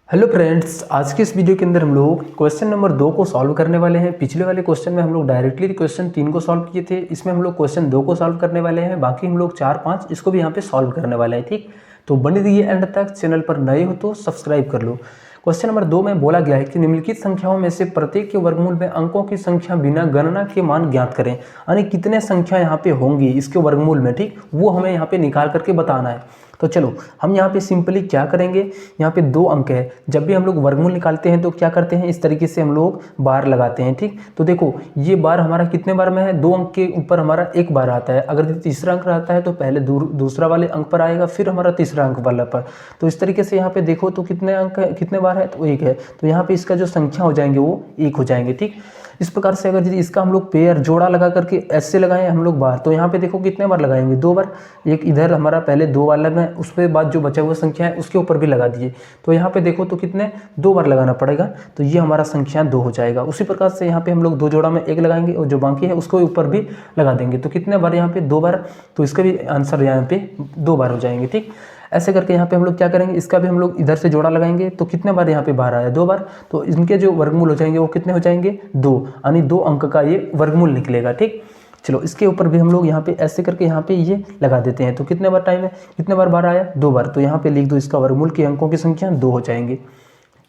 Hello friends, आज के इस वीडियो के अंदर हम लोग क्वेश्चन नंबर 2 को सॉल्व करने वाले हैं। पिछले वाले क्वेश्चन में हम लोग डायरेक्टली क्वेश्चन 3 को सॉल्व किए थे। इसमें हम लोग क्वेश्चन 2 को सॉल्व करने वाले हैं। बाकी हम लोग 4, 5 इसको भी यहाँ पे सॉल्व करने वाले हैं। ठीक, तो बने रहिए एंड तक। चैनल पर नए हो तो सब्सक्राइब कर लो। क्वेश्चन नंबर 2 में बोला गया है कि निम्नलिखित संख्याओं में से प्रत्येक के वर्गमूल में अंकों की संख्या बिना गणना के मान ज्ञात करें। यानी कितने संख्या यहाँ पे होंगी इसके वर्गमूल में, ठीक, वो हमें यहाँ पे निकाल करके बताना है। तो चलो हम यहाँ पे सिंपली क्या करेंगे, यहाँ पे 2 अंक है। जब भी हम लोग वर्गमूल निकालते हैं तो क्या करते हैं, इस तरीके से हम लोग बार लगाते हैं। ठीक, तो देखो ये बार हमारा कितने बार में है, 2 अंक के ऊपर हमारा एक बार आता है। अगर तीसरा अंक रहता है तो पहले दूसरा वाले अंक पर आएगा, फिर हमारा तीसरा अंक वाला पर। तो इस तरीके से यहाँ पे देखो तो कितने अंक है, कितने बार है, तो 1 है। तो यहाँ पे इसका जो संख्या हो जाएंगे वो 1 हो जाएंगे। ठीक, इस प्रकार से अगर यदि इसका हम लोग पेयर जोड़ा लगा करके ऐसे लगाएं हम लोग बार, तो यहाँ पे देखो कितने बार लगाएंगे, 2 बार। एक इधर हमारा पहले 2 वाला में, उसके बाद जो बचा हुआ संख्या है उसके ऊपर भी लगा दिए। तो यहाँ पे देखो तो कितने 2 बार लगाना पड़ेगा। तो ये हमारा संख्या 2 हो जाएगा। उसी प्रकार से यहाँ पे हम लोग 2 जोड़ा में 1 लगाएंगे और जो बाकी है उसको ऊपर भी लगा देंगे। तो कितने बार यहाँ पे 2 बार। तो इसका भी आंसर यहाँ पे 2 बार हो जाएंगे। ठीक, ऐसे करके यहाँ पे हम लोग क्या करेंगे, इसका भी हम लोग इधर से जोड़ा लगाएंगे। तो कितने बार यहाँ पे बार आया, 2 बार। तो इनके जो वर्गमूल हो जाएंगे वो कितने हो जाएंगे, 2, यानी 2 अंक का ये वर्गमूल निकलेगा। ठीक, चलो इसके ऊपर भी हम लोग यहाँ पे ऐसे करके यहाँ पे ये लगा देते हैं। तो कितने बार टाइम है, कितने बार आया, 2 बार। तो यहाँ पे लिख दो इसका वर्गमूल के अंकों की संख्या 2 हो जाएंगे।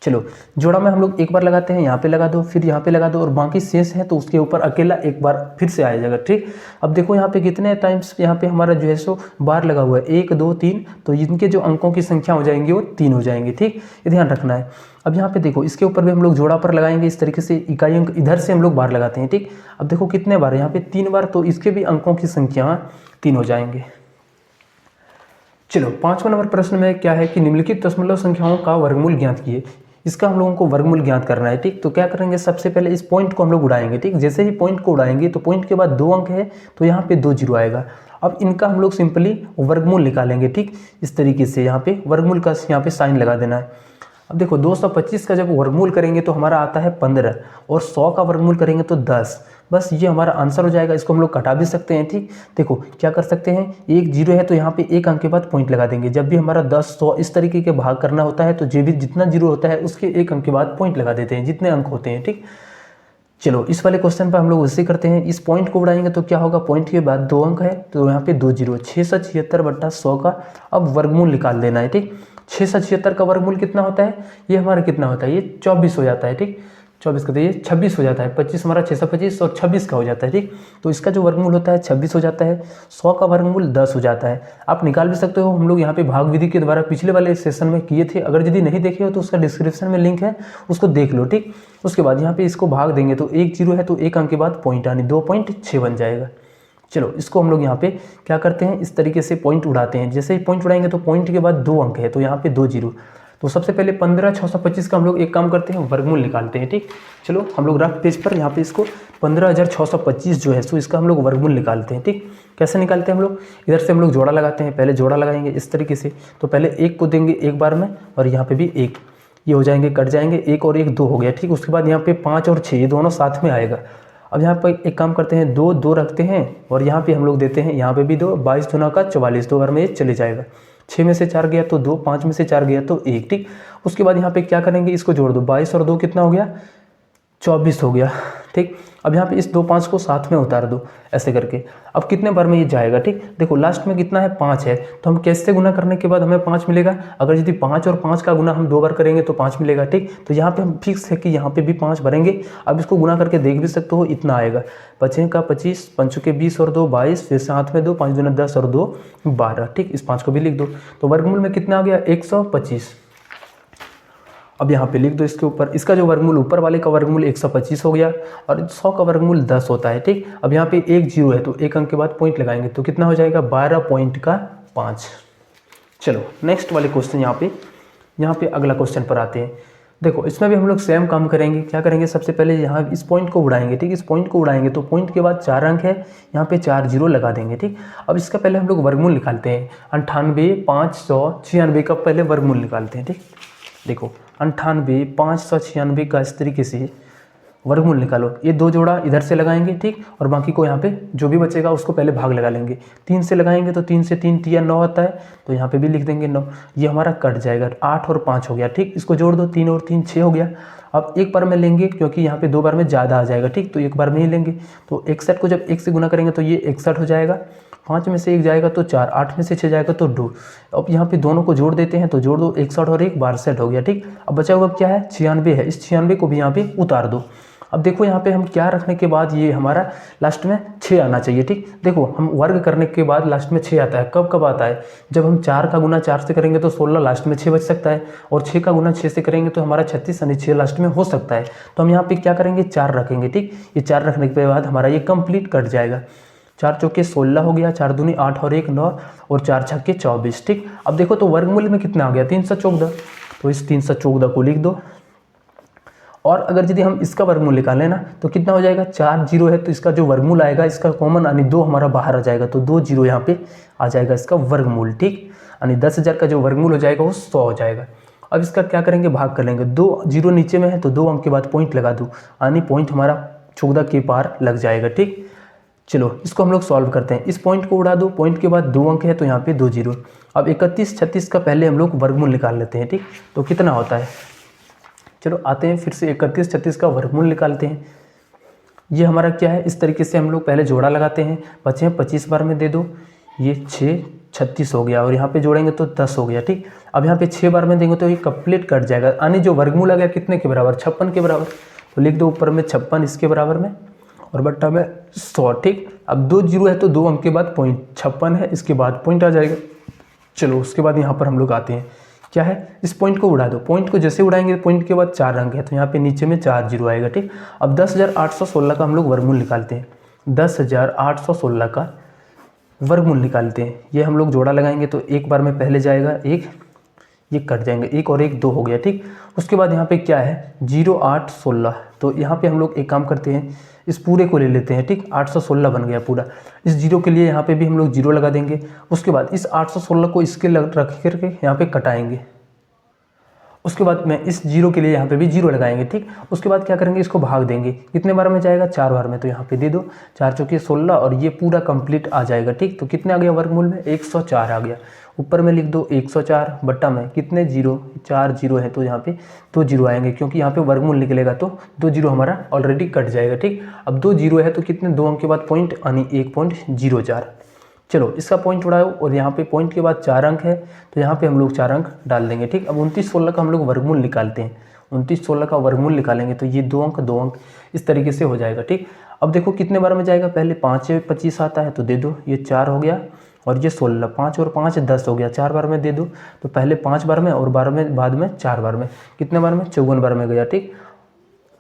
चलो जोड़ा में हम लोग एक बार लगाते हैं, यहाँ पे लगा दो, फिर यहाँ पे लगा दो, और बाकी शेष है तो उसके ऊपर अकेला एक बार फिर से आ जाएगा। ठीक, अब देखो यहाँ पे कितने टाइम्स यहाँ पे हमारा जो है सो बार लगा हुआ है, 1, 2, 3। तो इनके जो अंकों की संख्या हो जाएंगी वो 3 हो जाएंगे। ठीक, ये ध्यान रखना है। अब यहाँ पे देखो इसके ऊपर भी हम लोग जोड़ा पर लगाएंगे इस तरीके से, इकाई अंक इधर से हम लोग बार लगाते हैं। ठीक, अब देखो कितने बार, यहाँ पे 3 बार। तो इसके भी अंकों की संख्या 3 हो जाएंगे। चलो 5वां नंबर प्रश्न में क्या है कि निम्नलिखित दशमलव संख्याओं का वर्गमूल ज्ञात किए। इसका हम लोगों को वर्गमूल ज्ञात करना है। ठीक, तो क्या करेंगे, सबसे पहले इस पॉइंट को हम लोग उड़ाएंगे। ठीक, जैसे ही पॉइंट को उड़ाएंगे तो पॉइंट के बाद 2 अंक है तो यहाँ पे 2 जीरो आएगा। अब इनका हम लोग सिंपली वर्गमूल निकालेंगे। ठीक, इस तरीके से यहाँ पे वर्गमूल का यहाँ पे साइन लगा देना है। अब देखो 225 का जब वर्गमूल करेंगे तो हमारा आता है 15, और 100 का वर्गमूल करेंगे तो 10। बस ये हमारा आंसर हो जाएगा। इसको हम लोग कटा भी सकते हैं। ठीक, देखो क्या कर सकते हैं, 1 जीरो है तो यहाँ पे 1 अंक के बाद पॉइंट लगा देंगे। जब भी हमारा 10, 100 इस तरीके के भाग करना होता है तो जो भी जितना जीरो होता है उसके 1 अंक के बाद पॉइंट लगा देते हैं, जितने अंक होते हैं। ठीक, चलो इस वाले क्वेश्चन पर हम लोग उसे करते हैं। इस पॉइंट को उड़ाएंगे तो क्या होगा, पॉइंट के बाद 2 अंक है तो यहाँ पे 2 जीरो, 676/100 का अब वर्गमूल निकाल देना है। ठीक, 676 का वर्गमूल कितना होता है, ये हमारा कितना होता है, ये 24 हो जाता है। ठीक, 24 का तो ये 26 हो जाता है। 25 हमारा 625 और 26 का हो जाता है। ठीक, तो इसका जो वर्गमूल होता है 26 हो जाता है। 100 का वर्गमूल 10 हो जाता है। आप निकाल भी सकते हो, हम लोग यहाँ पे भाग विधि के द्वारा पिछले वाले सेशन में किए थे। अगर यदि नहीं देखे हो तो उसका डिस्क्रिप्शन में लिंक है, उसको देख लो। ठीक, उसके बाद यहाँ पे इसको भाग देंगे तो 1 जीरो है तो 1 अंक के बाद पॉइंट, यानी 2.6 बन जाएगा। चलो इसको हम लोग यहाँ पे क्या करते हैं, इस तरीके से पॉइंट उड़ाते हैं। जैसे ही पॉइंट उड़ाएंगे तो पॉइंट के बाद 2 अंक है तो यहाँ पे 2 जीरो। तो सबसे पहले 15,625 का हम लोग एक काम करते हैं, वर्गमूल निकालते हैं। ठीक, चलो हम लोग रफ पेज पर यहाँ पे इसको 15,625 जो है सो इसका हम लोग वर्गमूल निकालते हैं। ठीक, कैसे निकालते हैं हम लोग, इधर से हम लोग जोड़ा लगाते हैं। पहले जोड़ा लगाएंगे इस तरीके से, तो पहले 1 को देंगे एक बार में, और यहाँ पे भी 1, ये हो जाएंगे, कट जाएंगे, 1 और 1 2 हो गया। ठीक, उसके बाद यहाँ पे 5 और 6 ये दोनों साथ में आएगा। अब यहाँ पर एक काम करते हैं, 2 2 रखते हैं और यहाँ पे हम लोग देते हैं, यहाँ पे भी 2, 22 दूना का 44, 2 बार में ये चले जाएगा। 6 में से 4 गया तो 2, 5 में से 4 गया तो 1। ठीक, उसके बाद यहाँ पे क्या करेंगे, इसको जोड़ दो, 22 और 2 कितना हो गया, 24 हो गया। ठीक, अब यहाँ पे इस 2 5 को साथ में उतार दो ऐसे करके। अब कितने बार में ये जाएगा, ठीक, देखो लास्ट में कितना है, 5 है। तो हम कैसे गुना करने के बाद हमें 5 मिलेगा, अगर यदि 5 और 5 का गुना हम 2 बार करेंगे तो 5 मिलेगा। ठीक, तो यहाँ पे हम फिक्स है कि यहाँ पे भी 5 भरेंगे। अब इसको गुना करके देख भी सकते हो, इतना आएगा, 5 का 25, 5 के 20 और 2 22, फिर साथ में 2, 5 दूना 10 और 2 12। ठीक, इस 5 को भी लिख दो। तो वर्गमूल में कितना आ गया, 125। अब यहाँ पे लिख दो इसके ऊपर, इसका जो वर्गमूल ऊपर वाले का वर्गमूल 125 हो गया, और 100 का वर्गमूल 10 होता है। ठीक, अब यहाँ पे 1 जीरो है तो 1 अंक के बाद पॉइंट लगाएंगे तो कितना हो जाएगा, 12.5। चलो नेक्स्ट वाले क्वेश्चन यहाँ पे अगला क्वेश्चन पर आते हैं। देखो इसमें भी हम लोग सेम काम करेंगे। क्या करेंगे, सबसे पहले यहाँ इस पॉइंट को उड़ाएंगे। ठीक, इस पॉइंट को उड़ाएंगे तो पॉइंट के बाद 4 अंक है, यहाँ पे 4 जीरो लगा देंगे। ठीक, अब इसका पहले हम लोग वर्गमूल निकालते हैं। 98,596 का पहले वर्गमूल निकालते हैं। ठीक, देखो 98,596 का इस तरीके से वर्गमूल निकालो। ये 2 जोड़ा इधर से लगाएंगे, ठीक, और बाकी को यहाँ पे जो भी बचेगा उसको पहले भाग लगा लेंगे। 3 से लगाएंगे तो 3 से 3 तिया 9 आता है, तो यहाँ पे भी लिख देंगे 9। ये हमारा कट जाएगा, 8 और 5 हो गया, ठीक। इसको जोड़ दो, 3 और 3 6 हो गया। अब एक बार में लेंगे क्योंकि यहाँ पे 2 बार में ज़्यादा आ जाएगा, ठीक, तो एक बार में ही लेंगे। तो 61 को जब 1 से गुना करेंगे तो ये 61 हो जाएगा। 5 में से 1 जाएगा तो 4, 8 में से 6 जाएगा तो 2। अब यहाँ पे दोनों को जोड़ देते हैं, तो जोड़ दो, 61 और 1 62 हो गया, ठीक। अब बचा हुआ क्या है, 96 है। इस 96 को भी यहाँ पे उतार दो। अब देखो यहाँ पे हम क्या रखने के बाद ये हमारा लास्ट में 6 आना चाहिए, ठीक। देखो हम वर्ग करने के बाद लास्ट में 6 आता है। कब कब आता है, जब हम 4 का गुना 4 से करेंगे तो 16 लास्ट में 6 बच सकता है, और 6 का गुना 6 से करेंगे तो हमारा 36 यानी 6 लास्ट में हो सकता है। तो हम यहाँ पे क्या करेंगे, 4 रखेंगे, ठीक। ये 4 रखने के बाद हमारा ये कंप्लीट कट जाएगा। 4 चौके 16 हो गया, 4 दूनी 8 और 1 9, और 4 छक्के 24, ठीक। अब देखो तो वर्गमूल में कितना आ गया, 314। तो इस 314 को लिख दो। और अगर यदि हम इसका वर्गमूल निकालें ना तो कितना हो जाएगा, 4 जीरो है तो इसका जो वर्गमूल आएगा, इसका कॉमन यानी 2 हमारा बाहर आ जाएगा, तो 2 जीरो यहाँ पे आ जाएगा इसका वर्गमूल, ठीक। यानी 10,000 का जो वर्गमूल हो जाएगा वो 100 हो जाएगा। अब इसका क्या करेंगे, भाग कर लेंगे। 2 जीरो नीचे में है तो 2 अंक के बाद पॉइंट लगा दो, यानी पॉइंट हमारा 14 के पार लग जाएगा, ठीक। चलो इसको हम लोग सॉल्व करते हैं। इस पॉइंट को उड़ा दो, पॉइंट के बाद 2 अंक है तो यहाँ पे 2 जीरो। अब 31 36 का पहले हम लोग वर्गमूल निकाल लेते हैं, ठीक। तो कितना होता है, चलो आते हैं फिर से 31 36 का वर्गमूल निकालते हैं। ये हमारा क्या है, इस तरीके से हम लोग पहले जोड़ा लगाते हैं। बचे 25 बार में दे दो, ये 6 36 हो गया, और यहाँ पे जोड़ेंगे तो 10 हो गया, ठीक। अब यहाँ पे 6 बार में देंगे तो ये कंप्लीट कट जाएगा, यानी जो वर्गमूल आ गया कितने के बराबर, 56 के बराबर। तो लिख दो ऊपर में 56 इसके बराबर में, और बट्टा में 100, ठीक। अब 2 जीरो है तो 2 अंक के बाद पॉइंट, 56 है इसके बाद पॉइंट आ जाएगा। चलो उसके बाद यहाँ पर हम लोग आते हैं, क्या है, इस पॉइंट को उड़ा दो। पॉइंट को जैसे उड़ाएंगे पॉइंट के बाद 4 अंक है तो यहाँ पे नीचे में 4 जीरो आएगा, ठीक। अब 10,816 का हम लोग वर्गमूल निकालते हैं। 10,816 का वर्गमूल निकालते हैं। ये हम लोग जोड़ा लगाएंगे तो एक बार में पहले जाएगा 1, ये कट जाएंगे, 1 और 1 2 हो गया, ठीक। उसके बाद यहाँ पे क्या है, 0 8 16। तो यहाँ पे हम लोग एक काम करते हैं, इस पूरे को ले लेते हैं, ठीक। 816 बन गया पूरा। इस जीरो के लिए यहाँ पे भी हम लोग जीरो लगा देंगे। उसके बाद इस 816 को इसके रख करके यहाँ पे कटाएंगे। उसके बाद में इस जीरो के लिए यहाँ पे भी जीरो लगाएंगे, ठीक। उसके बाद क्या करेंगे, इसको भाग देंगे। कितने बार में जाएगा, 4 बार में, तो यहाँ पे दे दो 4 चौके 16, और ये पूरा कंप्लीट आ जाएगा, ठीक। तो कितने आ गया वर्गमूल में, 104 आ गया। ऊपर में लिख दो 104, बट्टा में कितने जीरो, 4 जीरो है तो यहाँ पे 2 जीरो आएंगे, क्योंकि यहाँ पे वर्गमूल निकलेगा तो 2 जीरो हमारा ऑलरेडी कट जाएगा, ठीक। अब 2 जीरो है तो कितने, 2 अंक के बाद पॉइंट, यानी 1.04। चलो इसका पॉइंट उड़ाओ, और यहाँ पे पॉइंट के बाद 4 अंक है तो यहाँ पे हम लोग 4 अंक डाल देंगे, ठीक। अब 29 16 का हम लोग वर्गमूल निकालते हैं। 29 16 का वर्गमूल निकालेंगे तो ये 2 अंक इस तरीके से हो जाएगा, ठीक। अब देखो कितने बार में जाएगा, पहले 5 25 आता है तो दे दो, ये 4 हो गया, और ये 16, 5 और 5 10 हो गया। 4 बार में दे दो, तो पहले 5 बार में और बाद में 4 बार में, कितने बार में, 54 बार में गया, ठीक।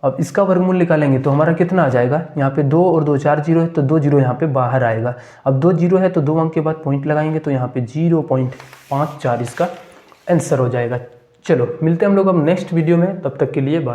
अब इसका वर्गमूल निकालेंगे तो हमारा कितना आ जाएगा, यहाँ पे 2 और 2 4 जीरो है तो 2 जीरो यहाँ पे बाहर आएगा। अब 2 जीरो है तो 2 अंक के बाद पॉइंट लगाएंगे तो यहाँ पे 0.54 इसका आंसर हो जाएगा। चलो मिलते हैं हम लोग अब नेक्स्ट वीडियो में, तब तक के लिए बाय।